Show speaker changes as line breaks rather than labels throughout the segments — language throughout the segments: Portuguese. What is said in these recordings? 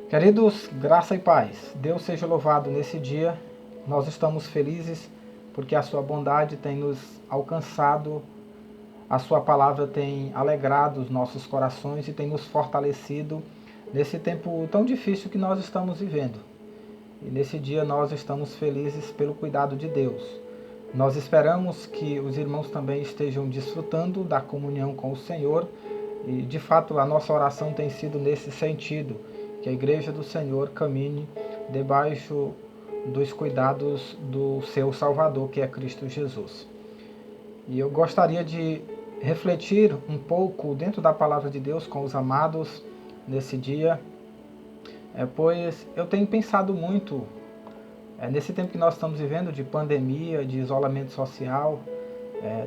Queridos, graça e paz. Deus seja louvado nesse dia. Nós estamos felizes porque a sua bondade tem nos alcançado, a sua palavra tem alegrado os nossos corações e tem nos fortalecido nesse tempo tão difícil que nós estamos vivendo. E nesse dia nós estamos felizes pelo cuidado de Deus. Nós esperamos que os irmãos também estejam desfrutando da comunhão com o Senhor e, de fato, a nossa oração tem sido nesse sentido, que a Igreja do Senhor caminhe debaixo dos cuidados do seu Salvador, que é Cristo Jesus. E eu gostaria de refletir um pouco dentro da Palavra de Deus com os amados nesse dia, pois eu tenho pensado muito, nesse tempo que nós estamos vivendo de pandemia, de isolamento social,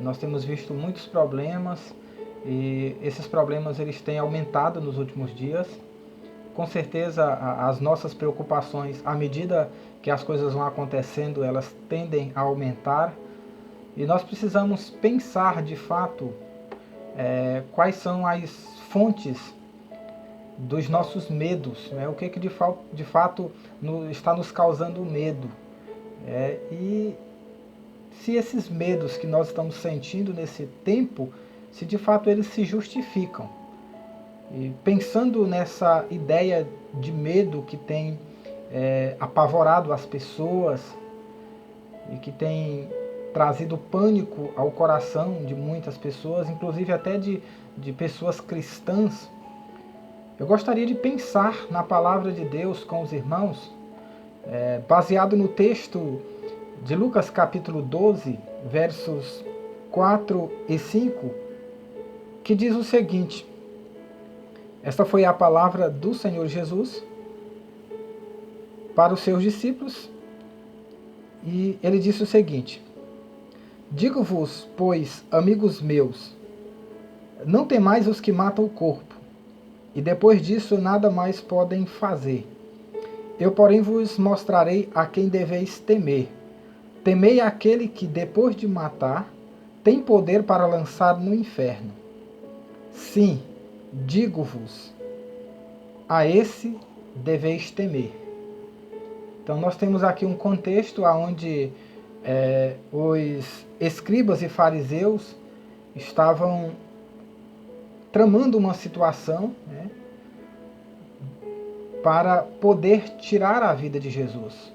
nós temos visto muitos problemas e esses problemas eles têm aumentado nos últimos dias. Com certeza as nossas preocupações, à medida que as coisas vão acontecendo, elas tendem a aumentar e nós precisamos pensar de fato quais são as fontes dos nossos medos, o que de fato está nos causando medo. E se esses medos que nós estamos sentindo nesse tempo, se de fato eles se justificam. E pensando nessa ideia de medo que tem apavorado as pessoas e que tem trazido pânico ao coração de muitas pessoas, inclusive até de pessoas cristãs, eu gostaria de pensar na palavra de Deus com os irmãos, baseado no texto de Lucas capítulo 12, versos 4 e 5, que diz o seguinte: esta foi a palavra do Senhor Jesus para os seus discípulos, e ele disse o seguinte: digo-vos, pois, amigos meus, não temais os que matam o corpo, e depois disso nada mais podem fazer. Eu, porém, vos mostrarei a quem deveis temer. Temei aquele que, depois de matar, tem poder para lançar no inferno. Sim, digo-vos, a esse deveis temer. Então nós temos aqui um contexto onde os escribas e fariseus estavam tramando uma situação, para poder tirar a vida de Jesus.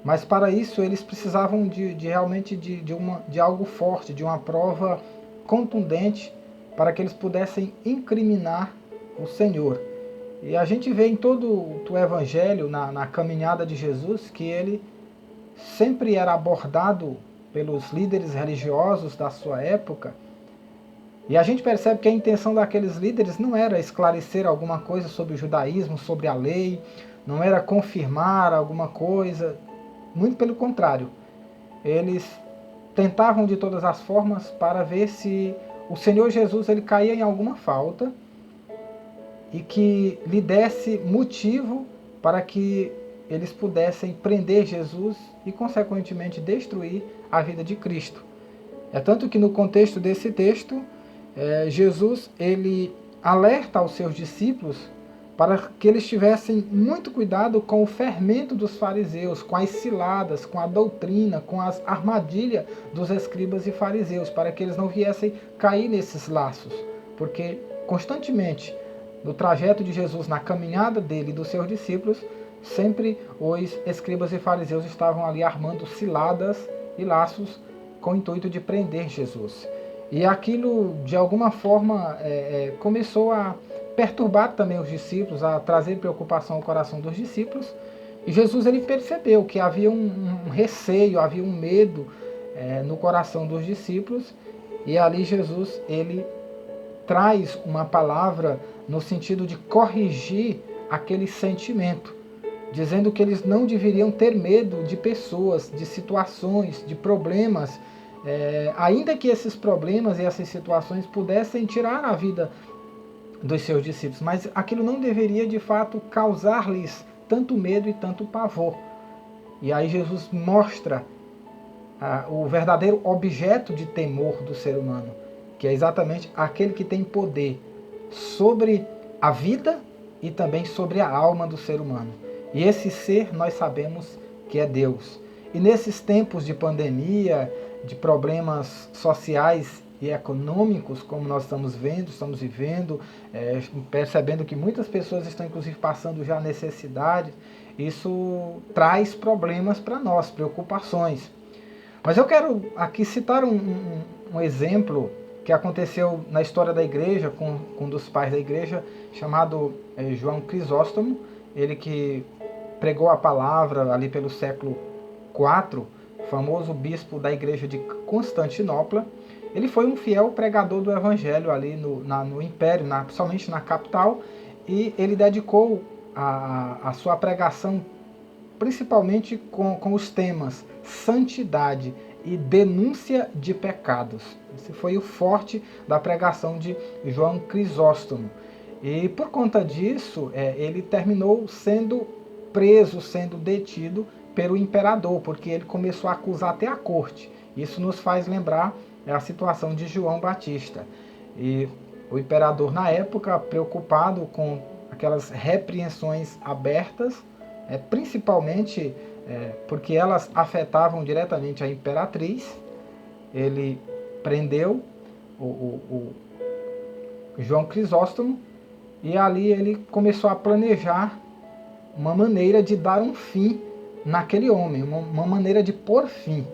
Mas para isso eles precisavam realmente de algo forte, de uma prova contundente, para que eles pudessem incriminar o Senhor. E a gente vê em todo o Evangelho, na caminhada de Jesus, que ele sempre era abordado pelos líderes religiosos da sua época. E a gente percebe que a intenção daqueles líderes não era esclarecer alguma coisa sobre o judaísmo, sobre a lei, não era confirmar alguma coisa, muito pelo contrário. Eles tentavam de todas as formas para ver se o Senhor Jesus ele caía em alguma falta e que lhe desse motivo para que eles pudessem prender Jesus e, consequentemente, destruir a vida de Cristo. É tanto que no contexto desse texto, Jesus ele alerta aos seus discípulos para que eles tivessem muito cuidado com o fermento dos fariseus, com as ciladas, com a doutrina, com as armadilhas dos escribas e fariseus, para que eles não viessem cair nesses laços, porque constantemente no trajeto de Jesus, na caminhada dele e dos seus discípulos, sempre os escribas e fariseus estavam ali armando ciladas e laços com o intuito de prender Jesus. E aquilo, de alguma forma, começou a perturbar também os discípulos, a trazer preocupação ao coração dos discípulos. E Jesus ele percebeu que havia um receio, havia um medo no coração dos discípulos. E ali Jesus ele traz uma palavra no sentido de corrigir aquele sentimento, dizendo que eles não deveriam ter medo de pessoas, de situações, de problemas, ainda que esses problemas e essas situações pudessem tirar a vida dos seus discípulos, mas aquilo não deveria de fato causar-lhes tanto medo e tanto pavor. E aí Jesus mostra o verdadeiro objeto de temor do ser humano, que é exatamente aquele que tem poder sobre a vida e também sobre a alma do ser humano. E esse ser nós sabemos que é Deus. E nesses tempos de pandemia, de problemas sociais e econômicos, como nós estamos vivendo, percebendo que muitas pessoas estão inclusive passando já necessidade, isso traz problemas para nós, preocupações. Mas eu quero aqui citar um exemplo que aconteceu na história da igreja, com um dos pais da igreja, chamado João Crisóstomo, ele que pregou a palavra ali pelo século IV, famoso bispo da igreja de Constantinopla. Ele foi um fiel pregador do evangelho ali no império, principalmente na capital, e ele dedicou a sua pregação principalmente com os temas santidade e denúncia de pecados. Esse foi o forte da pregação de João Crisóstomo. E por conta disso, ele terminou sendo preso, sendo detido pelo imperador, porque ele começou a acusar até a corte. Isso nos faz lembrar a situação de João Batista. E o imperador, na época, preocupado com aquelas repreensões abertas, principalmente porque elas afetavam diretamente a imperatriz, ele prendeu o João Crisóstomo e ali ele começou a planejar uma maneira de dar um fim naquele homem, uma maneira de pôr fim.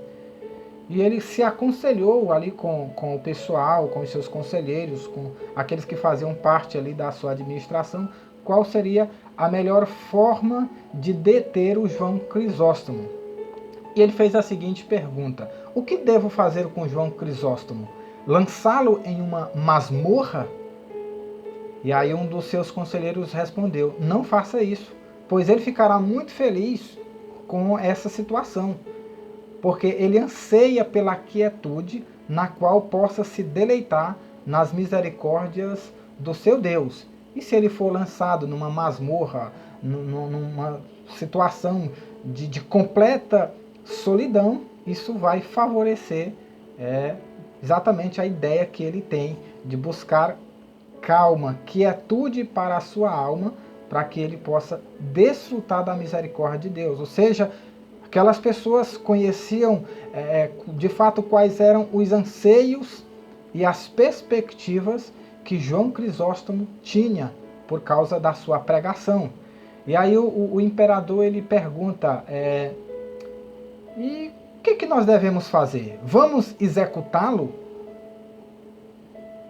E ele se aconselhou ali com o pessoal, com os seus conselheiros, com aqueles que faziam parte ali da sua administração, qual seria a melhor forma de deter o João Crisóstomo. E ele fez a seguinte pergunta: o que devo fazer com João Crisóstomo? Lançá-lo em uma masmorra? E aí um dos seus conselheiros respondeu: não faça isso, pois ele ficará muito feliz com essa situação, porque ele anseia pela quietude na qual possa se deleitar nas misericórdias do seu Deus. E se ele for lançado numa masmorra, numa situação de completa solidão, isso vai favorecer exatamente a ideia que ele tem de buscar calma, quietude para a sua alma, para que ele possa desfrutar da misericórdia de Deus. Ou seja, aquelas pessoas conheciam de fato quais eram os anseios e as perspectivas que João Crisóstomo tinha por causa da sua pregação. E aí o imperador ele pergunta: e o que nós devemos fazer? Vamos executá-lo?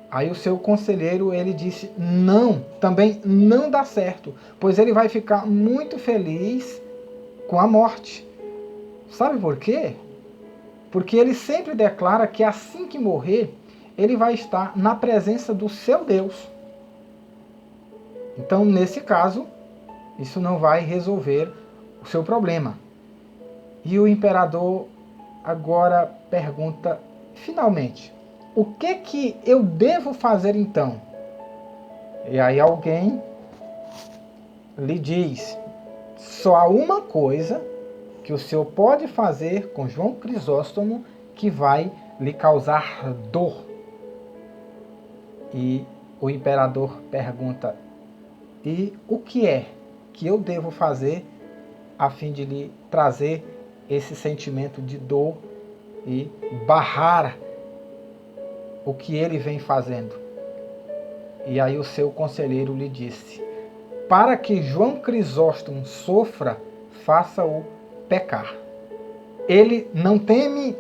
Aí o seu conselheiro ele disse: não, também não dá certo, pois ele vai ficar muito feliz com a morte. Sabe por quê? Porque ele sempre declara que assim que morrer, ele vai estar na presença do seu Deus. Então, nesse caso, isso não vai resolver o seu problema. E o imperador agora pergunta, finalmente, o que eu devo fazer então? E aí alguém lhe diz: só há uma coisa que o senhor pode fazer com João Crisóstomo que vai lhe causar dor. E o imperador pergunta: e o que é que eu devo fazer a fim de lhe trazer esse sentimento de dor e barrar o que ele vem fazendo? E aí o seu conselheiro lhe disse: para que João Crisóstomo sofra, faça-o pecar. Ele não teme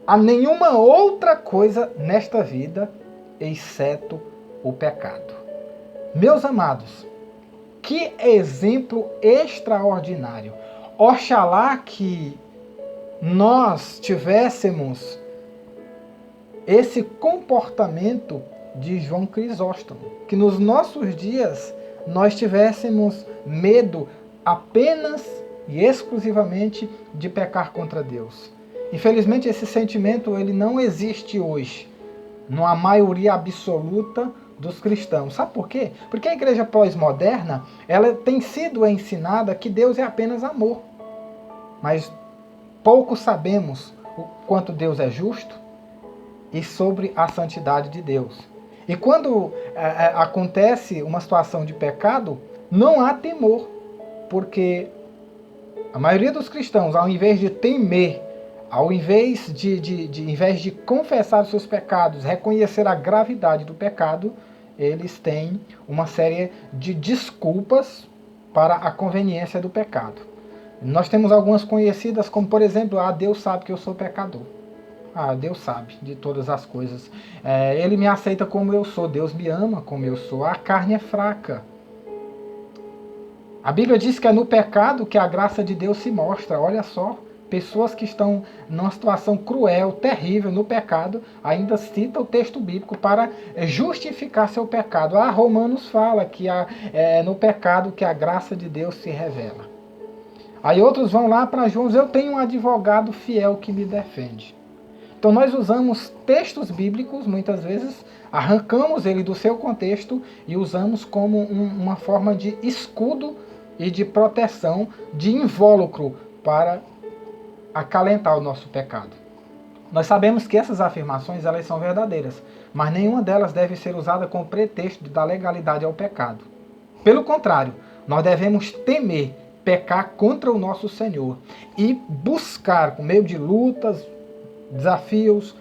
a nenhuma outra coisa nesta vida, exceto o pecado. Meus amados, que exemplo extraordinário! Oxalá que nós tivéssemos esse comportamento de João Crisóstomo, que nos nossos dias nós tivéssemos medo apenas e exclusivamente de pecar contra Deus. Infelizmente esse sentimento ele não existe hoje, na maioria absoluta dos cristãos. Sabe por quê? Porque a igreja pós-moderna ela tem sido ensinada que Deus é apenas amor. Mas pouco sabemos o quanto Deus é justo e sobre a santidade de Deus. E quando acontece uma situação de pecado, não há temor, porque a maioria dos cristãos, ao invés de temer, ao invés de confessar os seus pecados, reconhecer a gravidade do pecado, eles têm uma série de desculpas para a conveniência do pecado. Nós temos algumas conhecidas, como por exemplo, Deus sabe que eu sou pecador. Deus sabe de todas as coisas. Ele me aceita como eu sou, Deus me ama como eu sou. A carne é fraca. A Bíblia diz que é no pecado que a graça de Deus se mostra. Olha só, pessoas que estão numa situação cruel, terrível, no pecado, ainda cita o texto bíblico para justificar seu pecado. Romanos fala que é no pecado que a graça de Deus se revela. Aí outros vão lá para João, eu tenho um advogado fiel que me defende. Então nós usamos textos bíblicos, muitas vezes, arrancamos ele do seu contexto e usamos como uma forma de escudo e de proteção, de invólucro para acalentar o nosso pecado. Nós sabemos que essas afirmações elas são verdadeiras, mas nenhuma delas deve ser usada como pretexto de dar legalidade ao pecado. Pelo contrário, nós devemos temer pecar contra o nosso Senhor e buscar, por meio de lutas, desafios,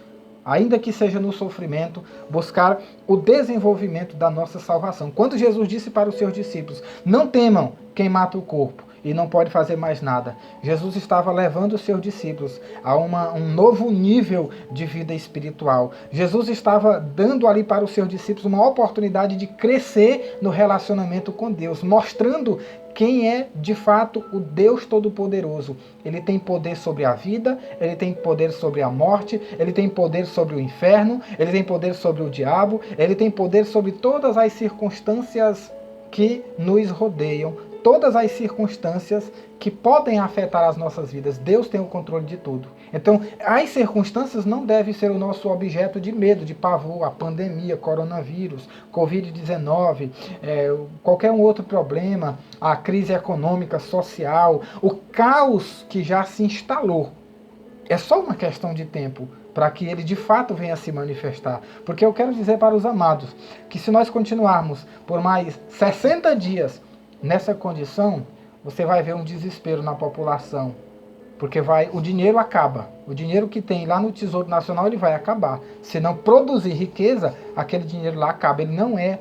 ainda que seja no sofrimento, buscar o desenvolvimento da nossa salvação. Quando Jesus disse para os seus discípulos, não temam quem mata o corpo e não pode fazer mais nada, Jesus estava levando os seus discípulos a um novo nível de vida espiritual. Jesus estava dando ali para os seus discípulos uma oportunidade de crescer no relacionamento com Deus, mostrando quem é de fato o Deus Todo-Poderoso. Ele tem poder sobre a vida, ele tem poder sobre a morte, ele tem poder sobre o inferno, ele tem poder sobre o diabo, ele tem poder sobre todas as circunstâncias que nos rodeiam, todas as circunstâncias que podem afetar as nossas vidas. Deus tem o controle de tudo. Então, as circunstâncias não devem ser o nosso objeto de medo, de pavor, a pandemia, coronavírus, Covid-19, qualquer um outro problema, a crise econômica, social, o caos que já se instalou. É só uma questão de tempo para que ele de fato venha se manifestar. Porque eu quero dizer para os amados que se nós continuarmos por mais 60 dias nessa condição, você vai ver um desespero na população. Porque o dinheiro acaba. O dinheiro que tem lá no Tesouro Nacional, ele vai acabar. Se não produzir riqueza, aquele dinheiro lá acaba. Ele não é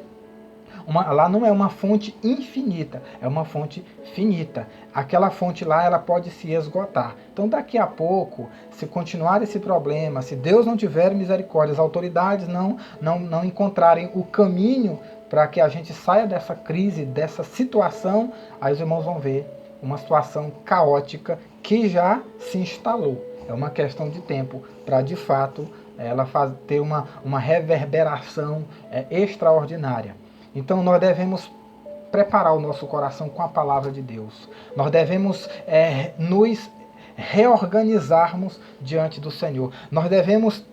lá não é uma fonte infinita, é uma fonte finita. Aquela fonte lá, ela pode se esgotar. Então daqui a pouco, se continuar esse problema, se Deus não tiver misericórdia, as autoridades não encontrarem o caminho para que a gente saia dessa crise, dessa situação, aí os irmãos vão ver uma situação caótica que já se instalou. É uma questão de tempo para, de fato, ela ter uma reverberação extraordinária. Então nós devemos preparar o nosso coração com a palavra de Deus. Nós devemos nos reorganizarmos diante do Senhor. Nós devemos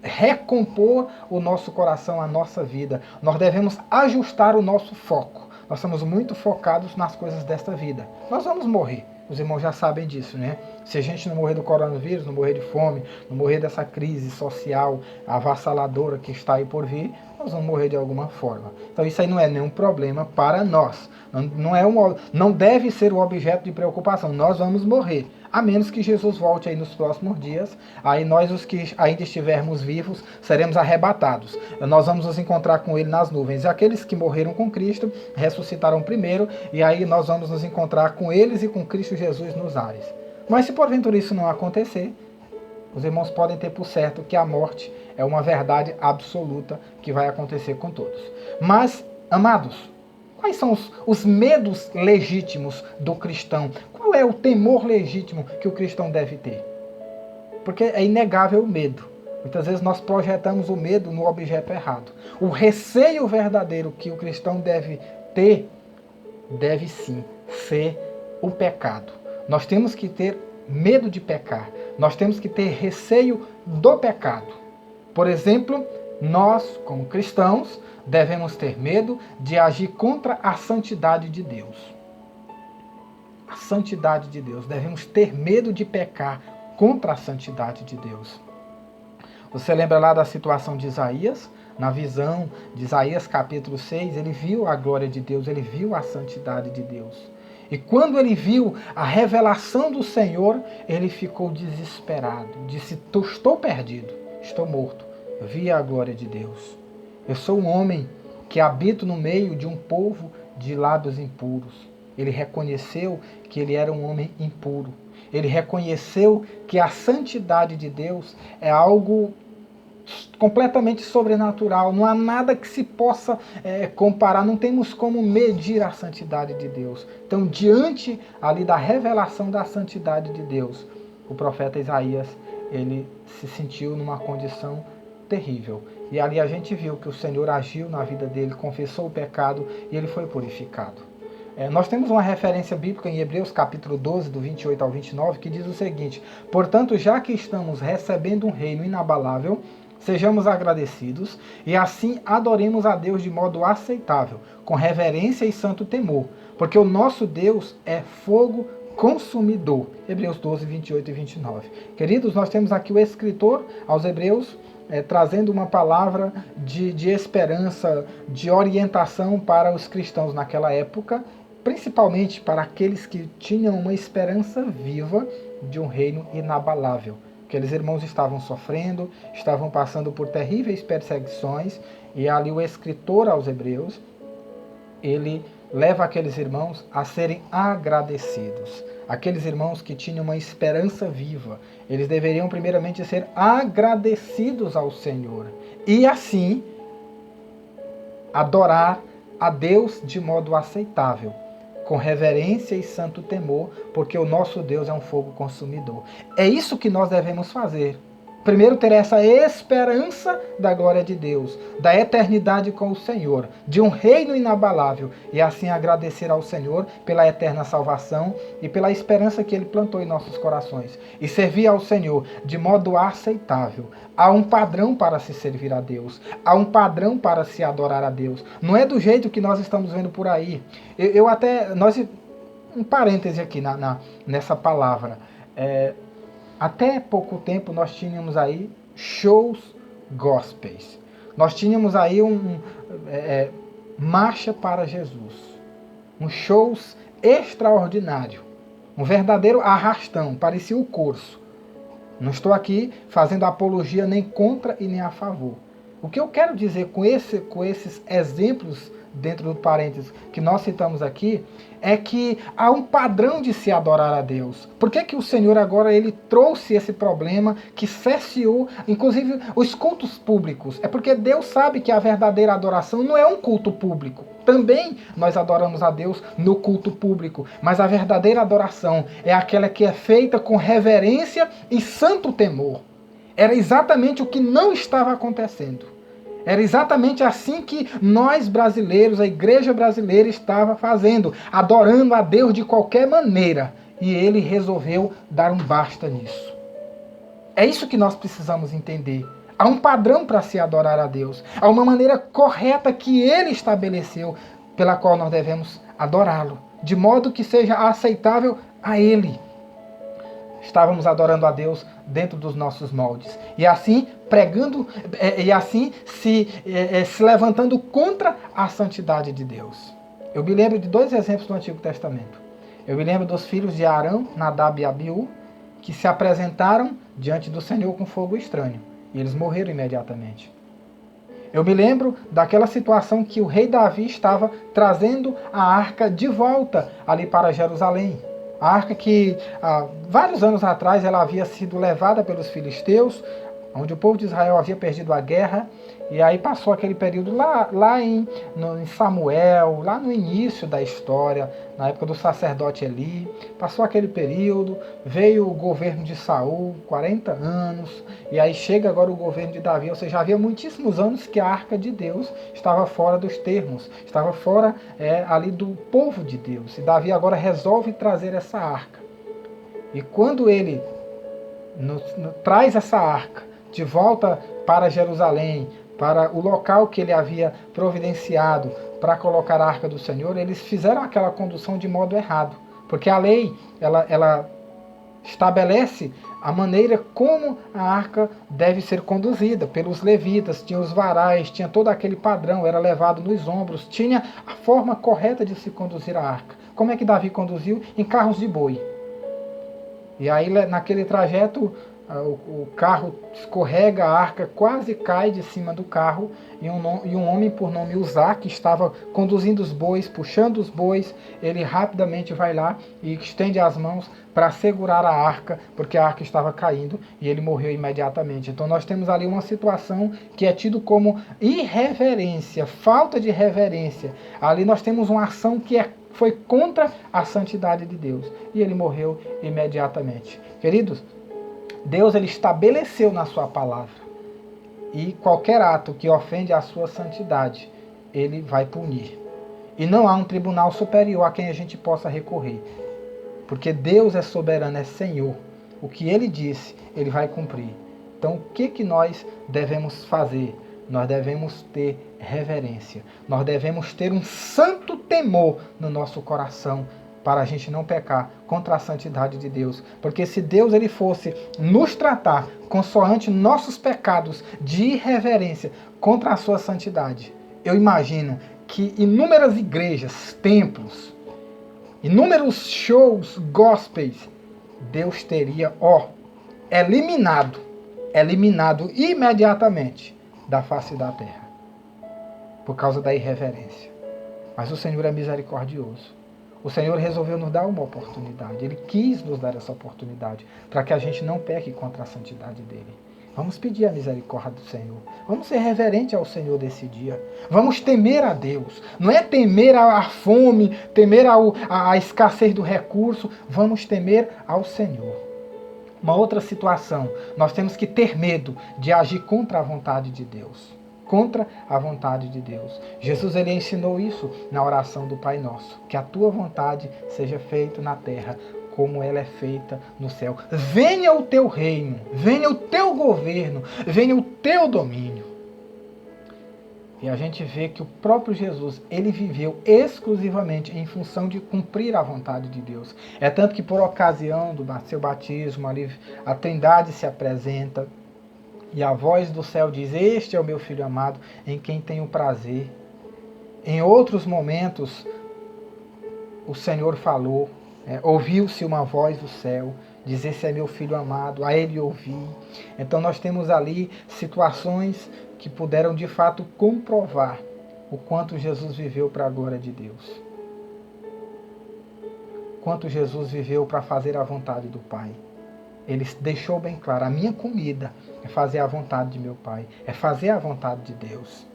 recompor o nosso coração, a nossa vida. Nós devemos ajustar o nosso foco. Nós estamos muito focados nas coisas desta vida. Nós vamos morrer. Os irmãos já sabem disso, né? Se a gente não morrer do coronavírus, não morrer de fome, não morrer dessa crise social avassaladora que está aí por vir, nós vamos morrer de alguma forma. Então isso aí não é nenhum problema para nós. Não deve ser um objeto de preocupação. Nós vamos morrer. A menos que Jesus volte aí nos próximos dias. Aí nós, os que ainda estivermos vivos, seremos arrebatados. Nós vamos nos encontrar com Ele nas nuvens. E aqueles que morreram com Cristo ressuscitarão primeiro. E aí nós vamos nos encontrar com eles e com Cristo Jesus nos ares. Mas se porventura isso não acontecer, os irmãos podem ter por certo que a morte é uma verdade absoluta que vai acontecer com todos. Mas, amados, quais são os medos legítimos do cristão? Qual é o temor legítimo que o cristão deve ter? Porque é inegável o medo. Muitas vezes nós projetamos o medo no objeto errado. O receio verdadeiro que o cristão deve ter, deve sim ser o pecado. Nós temos que ter medo de pecar. Nós temos que ter receio do pecado. Por exemplo, nós, como cristãos, devemos ter medo de agir contra a santidade de Deus. A santidade de Deus. Devemos ter medo de pecar contra a santidade de Deus. Você lembra lá da situação de Isaías? na visão de Isaías capítulo 6, ele viu a glória de Deus, ele viu a santidade de Deus. E quando ele viu a revelação do Senhor, ele ficou desesperado, disse: estou perdido, estou morto, vi a glória de Deus. Eu sou um homem que habito no meio de um povo de lábios impuros. Ele reconheceu que ele era um homem impuro. Ele reconheceu que a santidade de Deus é algo completamente sobrenatural. Não há nada que se possa comparar. Não temos como medir a santidade de Deus. Então, diante ali da revelação da santidade de Deus, o profeta Isaías, ele se sentiu numa condição terrível. E ali a gente viu que o Senhor agiu na vida dele, confessou o pecado e ele foi purificado. Nós temos uma referência bíblica em Hebreus capítulo 12, do 28 ao 29, que diz o seguinte: portanto, já que estamos recebendo um reino inabalável, sejamos agradecidos e assim adoremos a Deus de modo aceitável, com reverência e santo temor, porque o nosso Deus é fogo consumidor. Hebreus 12, 28 e 29. Queridos, nós temos aqui o escritor aos Hebreus trazendo uma palavra de esperança, de orientação para os cristãos naquela época, principalmente para aqueles que tinham uma esperança viva de um reino inabalável. Aqueles irmãos estavam sofrendo, estavam passando por terríveis perseguições, e ali o escritor aos Hebreus, ele leva aqueles irmãos a serem agradecidos. Aqueles irmãos que tinham uma esperança viva, eles deveriam primeiramente ser agradecidos ao Senhor e assim adorar a Deus de modo aceitável, com reverência e santo temor, porque o nosso Deus é um fogo consumidor. É isso que nós devemos fazer. Primeiro, ter essa esperança da glória de Deus, da eternidade com o Senhor, de um reino inabalável, e assim agradecer ao Senhor pela eterna salvação e pela esperança que Ele plantou em nossos corações. E servir ao Senhor de modo aceitável. Há um padrão para se servir a Deus, há um padrão para se adorar a Deus. Não é do jeito que nós estamos vendo por aí. Um parêntese aqui nessa palavra. Até pouco tempo nós tínhamos aí shows gospels. Nós tínhamos aí marcha para Jesus. Shows extraordinário. Um verdadeiro arrastão, parecia o curso. Não estou aqui fazendo apologia nem contra e nem a favor. O que eu quero dizer com esses exemplos dentro do parênteses que nós citamos aqui, é que há um padrão de se adorar a Deus. Por que o Senhor agora ele trouxe esse problema que cesseou, inclusive, os cultos públicos? É porque Deus sabe que a verdadeira adoração não é um culto público. Também nós adoramos a Deus no culto público, mas a verdadeira adoração é aquela que é feita com reverência e santo temor. Era exatamente o que não estava acontecendo. Era exatamente assim que nós brasileiros, a igreja brasileira estava fazendo, adorando a Deus de qualquer maneira. E ele resolveu dar um basta nisso. É isso que nós precisamos entender. Há um padrão para se adorar a Deus. Há uma maneira correta que ele estabeleceu, pela qual nós devemos adorá-lo, de modo que seja aceitável a ele. Estávamos adorando a Deus dentro dos nossos moldes. E assim pregando, e assim se levantando contra a santidade de Deus. Eu me lembro de dois exemplos do Antigo Testamento. Eu me lembro dos filhos de Arão, Nadab e Abiú, que se apresentaram diante do Senhor com fogo estranho. E eles morreram imediatamente. Eu me lembro daquela situação que o rei Davi estava trazendo a arca de volta ali para Jerusalém. A arca que, há vários anos atrás, ela havia sido levada pelos filisteus, onde o povo de Israel havia perdido a guerra, e aí passou aquele período lá em Samuel, lá no início da história, na época do sacerdote Eli, passou aquele período, veio o governo de Saul, 40 anos, e aí chega agora o governo de Davi, ou seja, havia muitíssimos anos que a arca de Deus estava fora dos termos, estava fora ali do povo de Deus, e Davi agora resolve trazer essa arca. E quando ele traz essa arca de volta para Jerusalém, para o local que ele havia providenciado para colocar a arca do Senhor, eles fizeram aquela condução de modo errado. Porque a lei, ela estabelece a maneira como a arca deve ser conduzida pelos levitas. Tinha os varais, tinha todo aquele padrão, era levado nos ombros, tinha a forma correta de se conduzir a arca. Como é que Davi conduziu? Em carros de boi. E aí naquele trajeto o carro escorrega, a arca quase cai de cima do carro, e um homem por nome Uzá, que estava conduzindo os bois, puxando os bois, ele rapidamente vai lá e estende as mãos para segurar a arca, porque a arca estava caindo, e ele morreu imediatamente. Então nós temos ali uma situação que é tido como irreverência, falta de reverência. Ali nós temos uma ação que foi contra a santidade de Deus, e ele morreu imediatamente. Queridos, Deus ele estabeleceu na sua palavra, e qualquer ato que ofende a sua santidade, ele vai punir. E não há um tribunal superior a quem a gente possa recorrer, porque Deus é soberano, é Senhor. O que ele disse, ele vai cumprir. Então o que nós devemos fazer? Nós devemos ter reverência, nós devemos ter um santo temor no nosso coração, para a gente não pecar contra a santidade de Deus. Porque se Deus ele fosse nos tratar consoante nossos pecados de irreverência contra a sua santidade, eu imagino que inúmeras igrejas, templos, inúmeros shows gospels, Deus teria eliminado imediatamente da face da terra, por causa da irreverência. Mas o Senhor é misericordioso. O Senhor resolveu nos dar uma oportunidade. Ele quis nos dar essa oportunidade para que a gente não peque contra a santidade dele. Vamos pedir a misericórdia do Senhor. Vamos ser reverentes ao Senhor desse dia. Vamos temer a Deus. Não é temer a fome, temer a escassez do recurso. Vamos temer ao Senhor. Uma outra situação, nós temos que ter medo de agir contra a vontade de Deus. Contra a vontade de Deus. Jesus ele ensinou isso na oração do Pai Nosso. Que a tua vontade seja feita na terra como ela é feita no céu. Venha o teu reino, venha o teu governo, venha o teu domínio. E a gente vê que o próprio Jesus, ele viveu exclusivamente em função de cumprir a vontade de Deus. É tanto que por ocasião do seu batismo, ali, a Trindade se apresenta, e a voz do céu diz: este é o meu Filho amado, em quem tenho prazer. Em outros momentos, o Senhor falou, ouviu-se uma voz do céu, diz: esse é meu Filho amado, a ele ouvi. Então nós temos ali situações que puderam de fato comprovar o quanto Jesus viveu para a glória de Deus. Quanto Jesus viveu para fazer a vontade do Pai. Ele deixou bem claro: a minha comida é fazer a vontade de meu Pai, é fazer a vontade de Deus.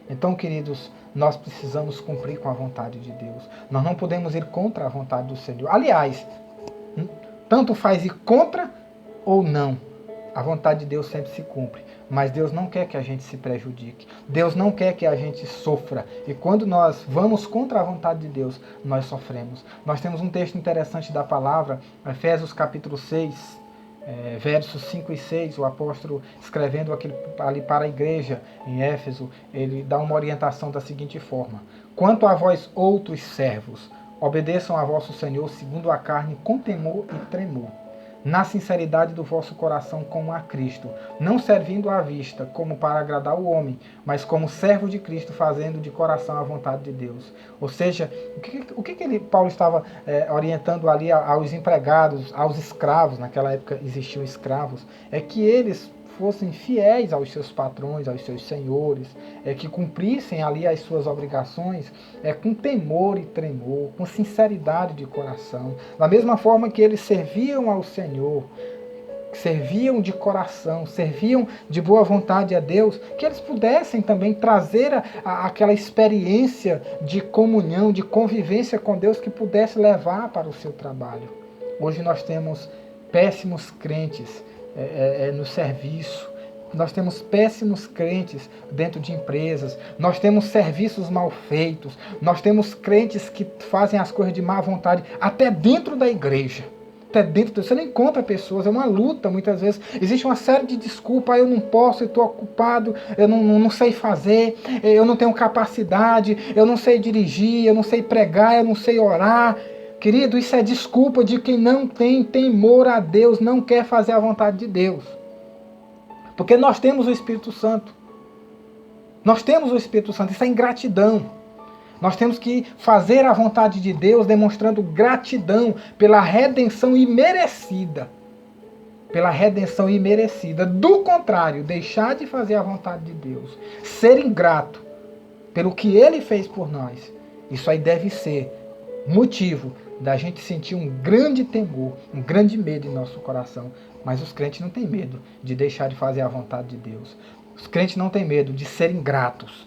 Então, queridos, nós precisamos cumprir com a vontade de Deus. Nós não podemos ir contra a vontade do Senhor. Aliás, tanto faz ir contra ou não. A vontade de Deus sempre se cumpre. Mas Deus não quer que a gente se prejudique. Deus não quer que a gente sofra. E quando nós vamos contra a vontade de Deus, nós sofremos. Nós temos um texto interessante da palavra, Efésios capítulo 6, versos 5 e 6, o apóstolo escrevendo ali para a igreja em Éfeso, ele dá uma orientação da seguinte forma: quanto a vós outros servos, obedeçam a vosso Senhor segundo a carne com temor e tremor, na sinceridade do vosso coração como a Cristo, não servindo à vista como para agradar o homem, mas como servo de Cristo, fazendo de coração a vontade de Deus. Ou seja, o que Paulo estava orientando ali aos empregados, aos escravos? Naquela época existiam escravos, é que eles fossem fiéis aos seus patrões, aos seus senhores, que cumprissem ali as suas obrigações com temor e tremor, com sinceridade de coração. Da mesma forma que eles serviam ao Senhor, serviam de coração, serviam de boa vontade a Deus, que eles pudessem também trazer aquela experiência de comunhão, de convivência com Deus, que pudesse levar para o seu trabalho. Hoje nós temos péssimos crentes no serviço, nós temos péssimos crentes dentro de empresas, nós temos serviços mal feitos, nós temos crentes que fazem as coisas de má vontade, até dentro da igreja. Você não encontra pessoas, é uma luta muitas vezes, existe uma série de desculpas: eu não posso, eu estou ocupado, eu não sei fazer, eu não tenho capacidade, eu não sei dirigir, eu não sei pregar, eu não sei orar. Querido, isso é desculpa de quem não tem temor a Deus, não quer fazer a vontade de Deus. Porque nós temos o Espírito Santo. Nós temos o Espírito Santo, isso é ingratidão. Nós temos que fazer a vontade de Deus demonstrando gratidão pela redenção imerecida. Pela redenção imerecida. Do contrário, deixar de fazer a vontade de Deus, ser ingrato pelo que Ele fez por nós, isso aí deve ser motivo da gente sentir um grande temor, um grande medo em nosso coração. Mas os crentes não têm medo de deixar de fazer a vontade de Deus. Os crentes não têm medo de serem gratos,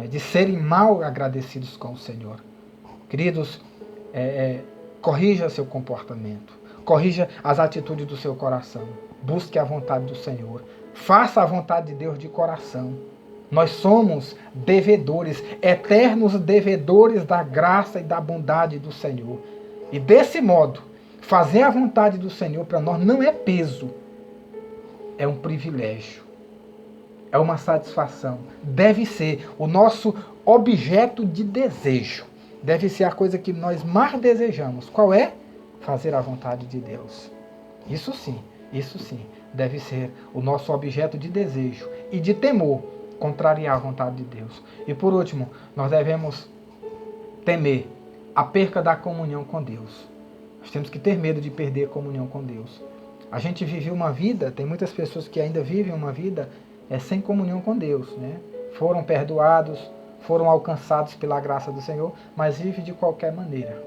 de serem mal agradecidos com o Senhor. Queridos, corrija seu comportamento, corrija as atitudes do seu coração, busque a vontade do Senhor, faça a vontade de Deus de coração. Nós somos devedores, eternos devedores da graça e da bondade do Senhor. E desse modo, fazer a vontade do Senhor para nós não é peso, é um privilégio, é uma satisfação. Deve ser o nosso objeto de desejo, deve ser a coisa que nós mais desejamos. Qual é? Fazer a vontade de Deus. Isso sim, deve ser o nosso objeto de desejo e de temor, contrariar a vontade de Deus. E por último, nós devemos temer a perca da comunhão com Deus. Nós temos que ter medo de perder a comunhão com Deus. A gente vive uma vida, tem muitas pessoas que ainda vivem uma vida sem comunhão com Deus, né? Foram perdoados, foram alcançados pela graça do Senhor, mas vivem de qualquer maneira.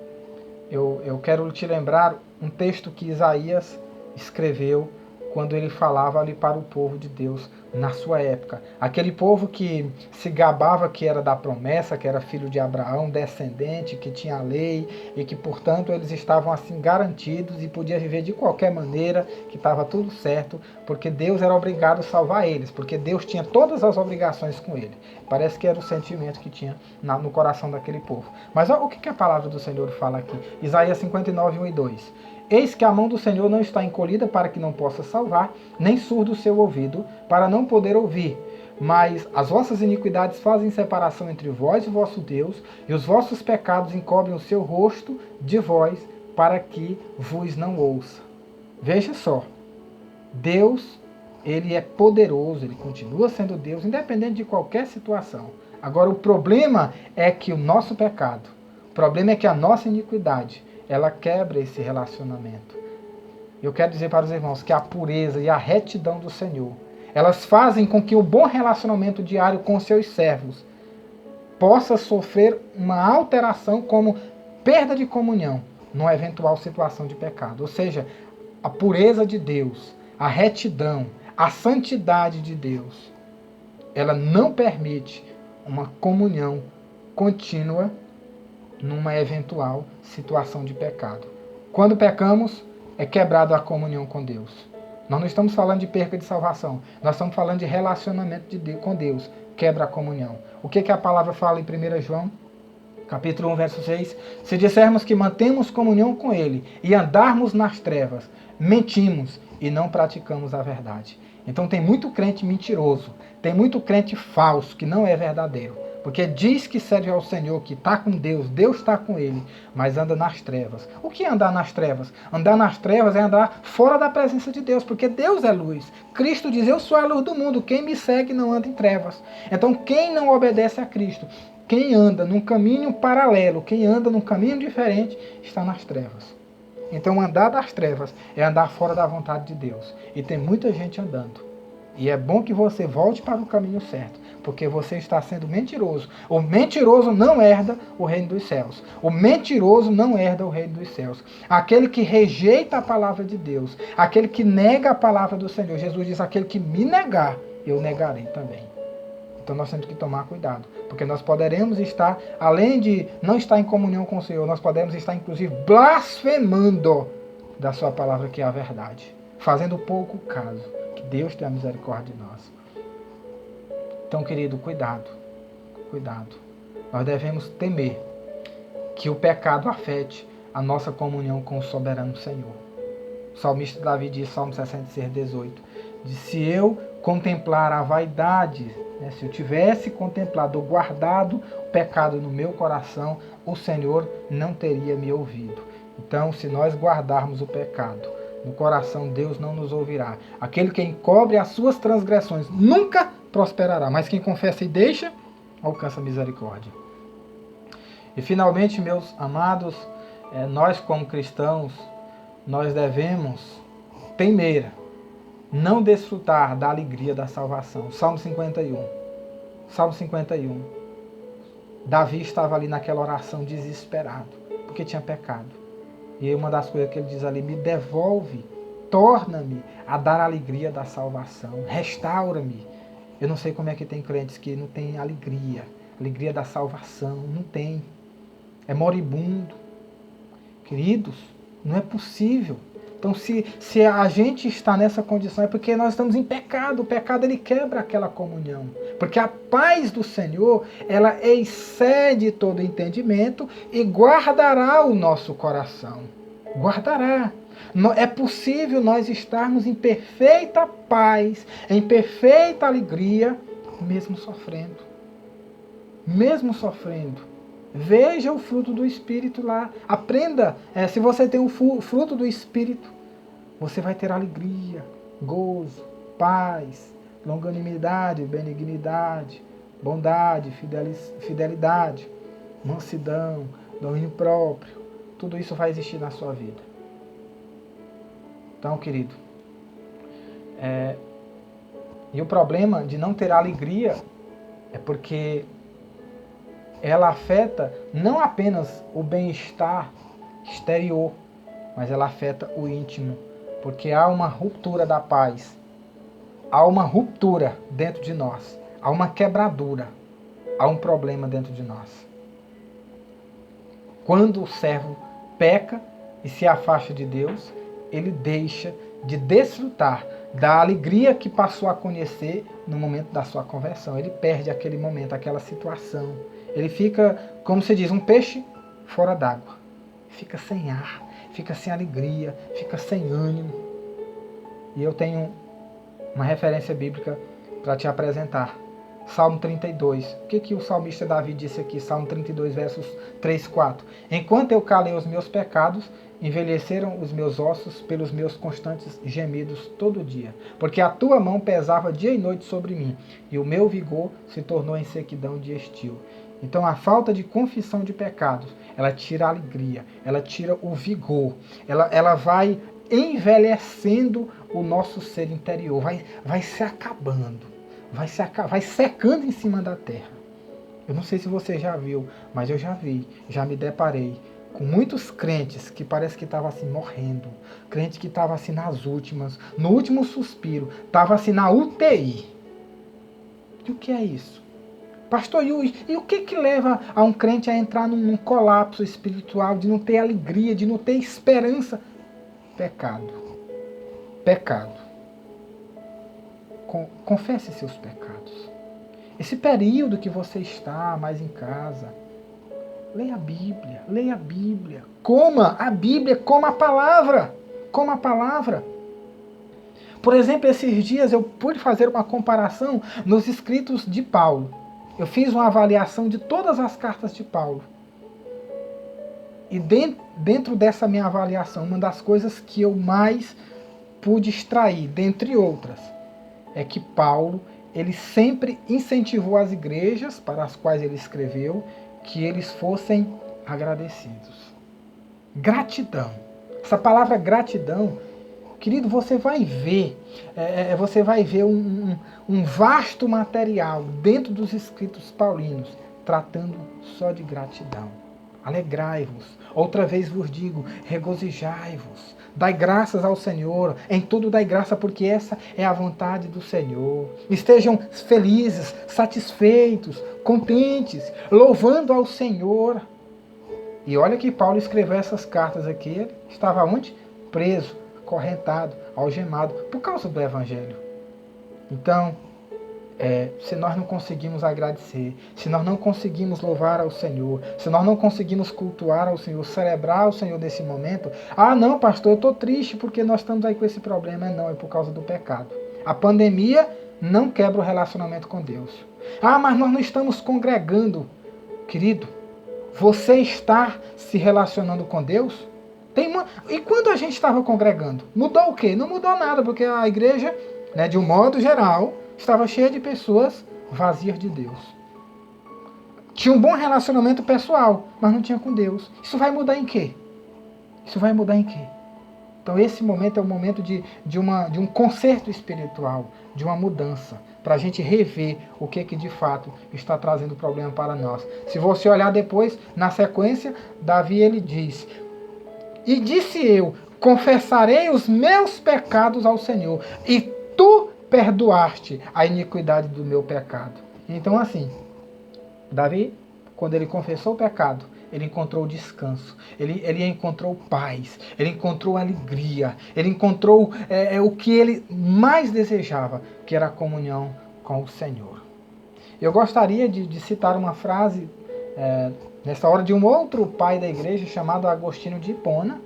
Eu quero te lembrar um texto que Isaías escreveu quando ele falava ali para o povo de Deus na sua época. Aquele povo que se gabava que era da promessa, que era filho de Abraão, descendente, que tinha a lei e que, portanto, eles estavam assim garantidos e podiam viver de qualquer maneira, que estava tudo certo, porque Deus era obrigado a salvar eles, porque Deus tinha todas as obrigações com ele. Parece que era o sentimento que tinha no coração daquele povo. Mas olha o que a palavra do Senhor fala aqui. Isaías 59, 1 e 2. Eis que a mão do Senhor não está encolhida para que não possa salvar, nem surdo o seu ouvido para não poder ouvir. Mas as vossas iniquidades fazem separação entre vós e vosso Deus, e os vossos pecados encobrem o seu rosto de vós, para que vos não ouça. Veja só, Deus, ele é poderoso, ele continua sendo Deus, independente de qualquer situação. Agora, o problema é que o nosso pecado, o problema é que a nossa iniquidade, ela quebra esse relacionamento. Eu quero dizer para os irmãos que a pureza e a retidão do Senhor, elas fazem com que o bom relacionamento diário com seus servos possa sofrer uma alteração como perda de comunhão numa eventual situação de pecado. Ou seja, a pureza de Deus, a retidão, a santidade de Deus, ela não permite uma comunhão contínua numa eventual situação de pecado. Quando pecamos, é quebrada a comunhão com Deus. Nós não estamos falando de perca de salvação, nós estamos falando de relacionamento com Deus. Quebra a comunhão. O que a palavra fala em 1 João, capítulo 1, verso 6? Se dissermos que mantemos comunhão com Ele e andarmos nas trevas, mentimos e não praticamos a verdade. Então tem muito crente mentiroso, tem muito crente falso que não é verdadeiro. Porque diz que serve ao Senhor, que está com Deus, Deus está com ele, mas anda nas trevas. O que é andar nas trevas? Andar nas trevas é andar fora da presença de Deus, porque Deus é luz. Cristo diz, eu sou a luz do mundo, quem me segue não anda em trevas. Então quem não obedece a Cristo, quem anda num caminho paralelo, quem anda num caminho diferente, está nas trevas. Então andar das trevas é andar fora da vontade de Deus. E tem muita gente andando. E é bom que você volte para o caminho certo, porque você está sendo mentiroso. O mentiroso não herda o reino dos céus. O mentiroso não herda o reino dos céus. Aquele que rejeita a palavra de Deus, aquele que nega a palavra do Senhor. Jesus diz, aquele que me negar, eu negarei também. Então nós temos que tomar cuidado, porque nós poderemos estar, além de não estar em comunhão com o Senhor, nós podemos estar inclusive blasfemando da sua palavra, que é a verdade, fazendo pouco caso. Que Deus tenha misericórdia de nós. Então, querido, cuidado. Nós devemos temer que o pecado afete a nossa comunhão com o soberano Senhor. O salmista Davi diz, Salmo 66, 18, diz, se eu contemplar a vaidade, se eu tivesse contemplado ou guardado o pecado no meu coração, o Senhor não teria me ouvido. Então, se nós guardarmos o pecado no coração, Deus não nos ouvirá. Aquele que encobre as suas transgressões nunca prosperará, mas quem confessa e deixa, alcança misericórdia. E finalmente, meus amados, nós como cristãos, nós devemos, primeiro, não desfrutar da alegria da salvação. Salmo 51. Salmo 51. Davi estava ali naquela oração desesperado, porque tinha pecado. E aí uma das coisas que ele diz ali, me devolve, torna-me a dar a alegria da salvação, restaura-me. Eu não sei como é que tem crentes que não tem alegria da salvação, não tem. É moribundo. Queridos, não é possível. Então se a gente está nessa condição é porque nós estamos em pecado. O pecado ele quebra aquela comunhão. Porque a paz do Senhor, ela excede todo entendimento e guardará o nosso coração. Guardará. É possível nós estarmos em perfeita paz, em perfeita alegria, mesmo sofrendo. Mesmo sofrendo. Veja o fruto do Espírito lá. Aprenda. Se você tem o fruto do Espírito, você vai ter alegria, gozo, paz, longanimidade, benignidade, bondade, fidelidade, mansidão, domínio próprio. Tudo isso vai existir na sua vida. Então, querido, e o problema de não ter alegria é porque ela afeta não apenas o bem-estar exterior, mas ela afeta o íntimo, porque há uma ruptura da paz, há uma ruptura dentro de nós, há uma quebradura, há um problema dentro de nós. Quando o servo peca e se afasta de Deus, ele deixa de desfrutar da alegria que passou a conhecer no momento da sua conversão. Ele perde aquele momento, aquela situação. Ele fica, como se diz, um peixe fora d'água. Fica sem ar, fica sem alegria, fica sem ânimo. E eu tenho uma referência bíblica para te apresentar. Salmo 32. O que o salmista Davi disse aqui? Salmo 32, versos 3 e 4. Enquanto eu calei os meus pecados, envelheceram os meus ossos pelos meus constantes gemidos todo dia. Porque a tua mão pesava dia e noite sobre mim, e o meu vigor se tornou em sequidão de estio. Então a falta de confissão de pecados, ela tira a alegria, ela tira o vigor, ela vai envelhecendo o nosso ser interior, vai se acabando, vai secando em cima da terra. Eu não sei se você já viu, mas eu já vi, já me deparei com muitos crentes que parece que estavam assim morrendo, crente que estava assim nas últimas, no último suspiro, estava assim na UTI. E o que é isso? Pastor Yuri, e o que leva a um crente a entrar num colapso espiritual, de não ter alegria, de não ter esperança? Pecado. Pecado. Confesse seus pecados. Esse período que você está mais em casa, leia a Bíblia, leia a Bíblia. Coma a Bíblia, coma a palavra. Coma a palavra. Por exemplo, esses dias eu pude fazer uma comparação nos escritos de Paulo. Eu fiz uma avaliação de todas as cartas de Paulo. E dentro dessa minha avaliação, uma das coisas que eu mais pude extrair, dentre outras, é que Paulo, ele sempre incentivou as igrejas para as quais ele escreveu, que eles fossem agradecidos. Gratidão. Essa palavra gratidão, querido, você vai ver um vasto material dentro dos escritos paulinos, tratando só de gratidão. Alegrai-vos. Outra vez vos digo, regozijai-vos. Dai graças ao Senhor. Em tudo dai graça, porque essa é a vontade do Senhor. Estejam felizes, satisfeitos, contentes, louvando ao Senhor. E olha que Paulo escreveu essas cartas aqui. Ele estava onde? Preso, acorrentado, algemado, por causa do Evangelho. Então, se nós não conseguimos agradecer, se nós não conseguimos louvar ao Senhor, se nós não conseguimos cultuar ao Senhor, celebrar ao Senhor nesse momento, não, pastor, eu estou triste porque nós estamos aí com esse problema. Não, é por causa do pecado. A pandemia não quebra o relacionamento com Deus. Mas nós não estamos congregando. Querido, você está se relacionando com Deus? E quando a gente estava congregando, mudou o quê? Não mudou nada, porque a igreja, né, de um modo geral, estava cheia de pessoas vazias de Deus. Tinha um bom relacionamento pessoal, mas não tinha com Deus. Isso vai mudar em quê? Isso vai mudar em quê? Então esse momento é o momento de um conserto espiritual, de uma mudança, para a gente rever o que de fato está trazendo problema para nós. Se você olhar depois, na sequência, Davi ele diz: e disse eu, confessarei os meus pecados ao Senhor, e tu perdoaste a iniquidade do meu pecado. Então assim, Davi, quando ele confessou o pecado, ele encontrou descanso, ele encontrou paz, ele encontrou alegria, ele encontrou o que ele mais desejava, que era a comunhão com o Senhor. Eu gostaria de citar uma frase, nessa hora, de um outro pai da igreja, chamado Agostinho de Hipona,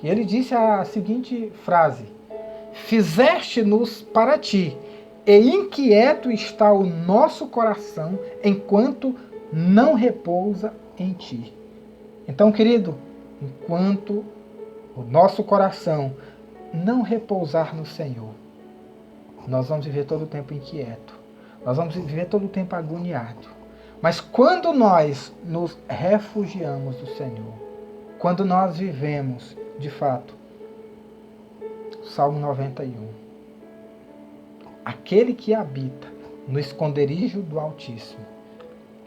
e ele disse a seguinte frase: fizeste-nos para ti, e inquieto está o nosso coração, enquanto não repousa em ti. Então, querido, enquanto o nosso coração não repousar no Senhor, nós vamos viver todo o tempo inquieto, nós vamos viver todo o tempo agoniado. Mas quando nós nos refugiamos do Senhor, quando nós vivemos, de fato, Salmo 91, aquele que habita no esconderijo do Altíssimo,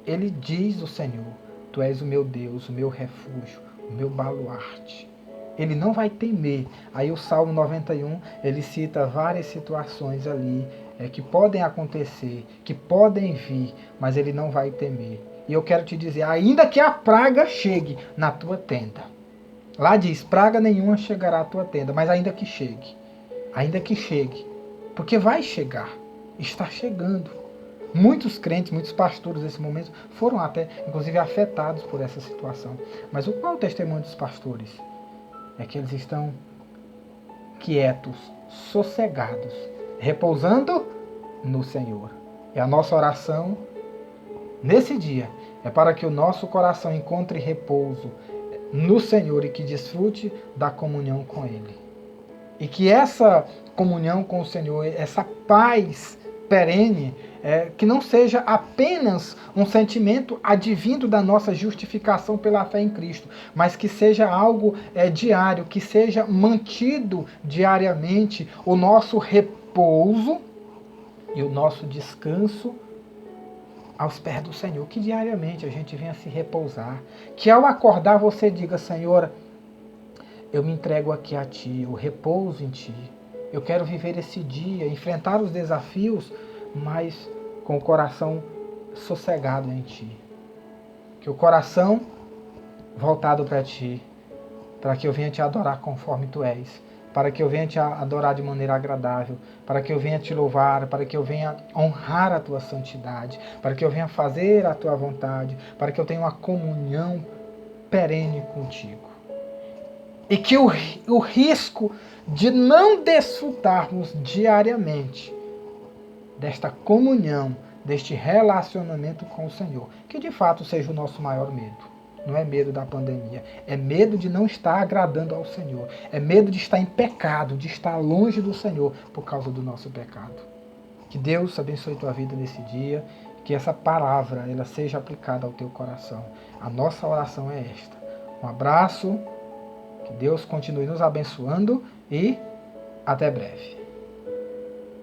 ele diz o Senhor: tu és o meu Deus, o meu refúgio, o meu baluarte. Ele não vai temer. Aí o Salmo 91, ele cita várias situações ali que podem acontecer, que podem vir, mas ele não vai temer. E eu quero te dizer, ainda que a praga chegue na tua tenda. Lá diz, praga nenhuma chegará à tua tenda, mas ainda que chegue, porque vai chegar, está chegando. Muitos crentes, muitos pastores nesse momento foram até, inclusive, afetados por essa situação. Mas qual é o testemunho dos pastores? É que eles estão quietos, sossegados, repousando no Senhor. E a nossa oração nesse dia é para que o nosso coração encontre repouso no Senhor e que desfrute da comunhão com Ele. E que essa comunhão com o Senhor, essa paz perene, que não seja apenas um sentimento advindo da nossa justificação pela fé em Cristo, mas que seja algo diário, que seja mantido diariamente o nosso repouso e o nosso descanso aos pés do Senhor, que diariamente a gente venha se repousar, que ao acordar você diga: Senhor, eu me entrego aqui a Ti, eu repouso em Ti, eu quero viver esse dia, enfrentar os desafios, mas com o coração sossegado em Ti. Que o coração voltado para Ti, para que eu venha Te adorar conforme Tu és, para que eu venha Te adorar de maneira agradável, para que eu venha Te louvar, para que eu venha honrar a Tua santidade, para que eu venha fazer a Tua vontade, para que eu tenha uma comunhão perene contigo. E que o risco de não desfrutarmos diariamente desta comunhão, deste relacionamento com o Senhor, que de fato seja o nosso maior medo. Não é medo da pandemia, é medo de não estar agradando ao Senhor, é medo de estar em pecado, de estar longe do Senhor por causa do nosso pecado. Que Deus abençoe tua vida nesse dia, que essa palavra ela seja aplicada ao teu coração. A nossa oração é esta. Um abraço, que Deus continue nos abençoando e até breve.